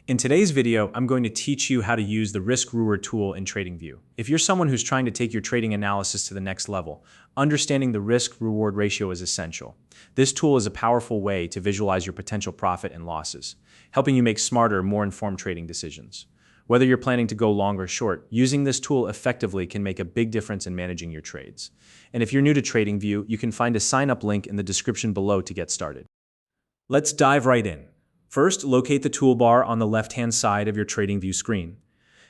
In today's video, I'm going to teach you how to use the risk-reward tool in Tradingview. If you're someone who's trying to take your trading analysis to the next level, understanding the risk-reward ratio is essential. This tool is a powerful way to visualize your potential profit and losses, helping you make smarter, more informed trading decisions. Whether you're planning to go long or short, using this tool effectively can make a big difference in managing your trades. And if you're new to Tradingview, you can find a sign-up link in the description below to get started. Let's dive right in. First, locate the toolbar on the left-hand side of your Tradingview screen.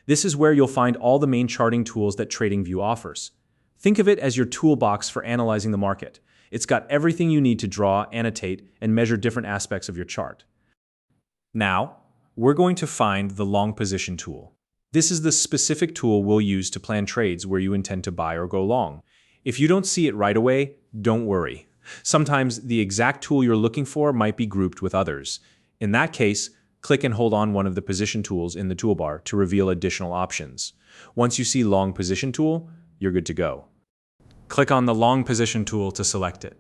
This is where you'll find all the main charting tools that Tradingview offers. Think of it as your toolbox for analyzing the market. It's got everything you need to draw, annotate, and measure different aspects of your chart. Now, we're going to find the long position tool. This is the specific tool we'll use to plan trades where you intend to buy or go long. If you don't see it right away, don't worry. Sometimes the exact tool you're looking for might be grouped with others. In that case, click and hold on one of the position tools in the toolbar to reveal additional options. Once you see Long Position Tool, you're good to go. Click on the Long Position tool to select it.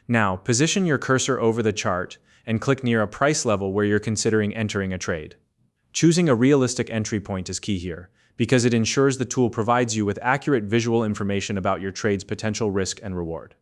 Now, position your cursor over the chart and click near a price level where you're considering entering a trade. Choosing a realistic entry point is key here, because it ensures the tool provides you with accurate visual information about your trade's potential risk and reward.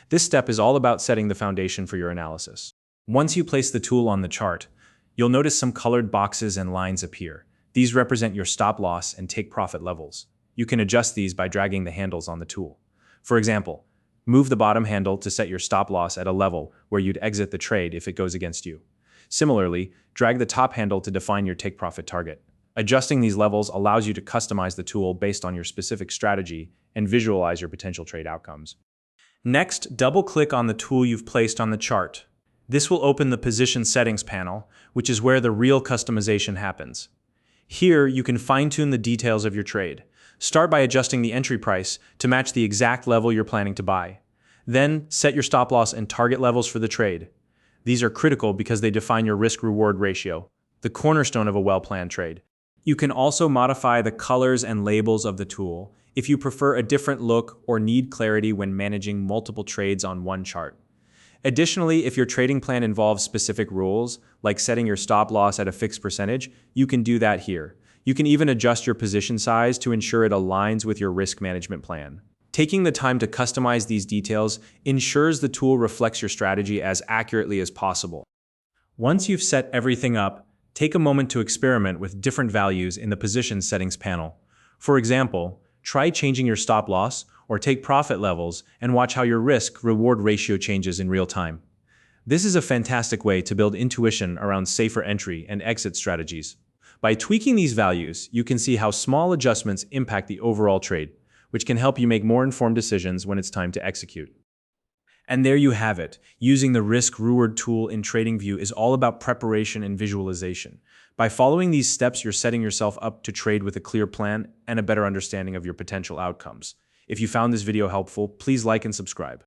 This step is all about setting the foundation for your analysis. Once you place the tool on the chart, you'll notice some colored boxes and lines appear. These represent your stop loss and take profit levels. You can adjust these by dragging the handles on the tool. For example, move the bottom handle to set your stop loss at a level where you'd exit the trade if it goes against you. Similarly, drag the top handle to define your take profit target. Adjusting these levels allows you to customize the tool based on your specific strategy and visualize your potential trade outcomes. Next, double-click on the tool you've placed on the chart. This will open the Position Settings panel, which is where the real customization happens. Here, you can fine-tune the details of your trade. Start by adjusting the entry price to match the exact level you're planning to buy. Then, set your stop loss and target levels for the trade. These are critical because they define your risk-reward ratio, the cornerstone of a well-planned trade. You can also modify the colors and labels of the tool if you prefer a different look or need clarity when managing multiple trades on one chart. Additionally, if your trading plan involves specific rules, like setting your stop loss at a fixed percentage, you can do that here. You can even adjust your position size to ensure it aligns with your risk management plan. Taking the time to customize these details ensures the tool reflects your strategy as accurately as possible. Once you've set everything up, take a moment to experiment with different values in the Position Settings panel. For example, try changing your stop loss or take profit levels and watch how your risk-reward ratio changes in real time. This is a fantastic way to build intuition around safer entry and exit strategies. By tweaking these values, you can see how small adjustments impact the overall trade, which can help you make more informed decisions when it's time to execute. And there you have it. Using the risk-reward tool in Tradingview is all about preparation and visualization. By following these steps, you're setting yourself up to trade with a clear plan and a better understanding of your potential outcomes. If you found this video helpful, please like and subscribe.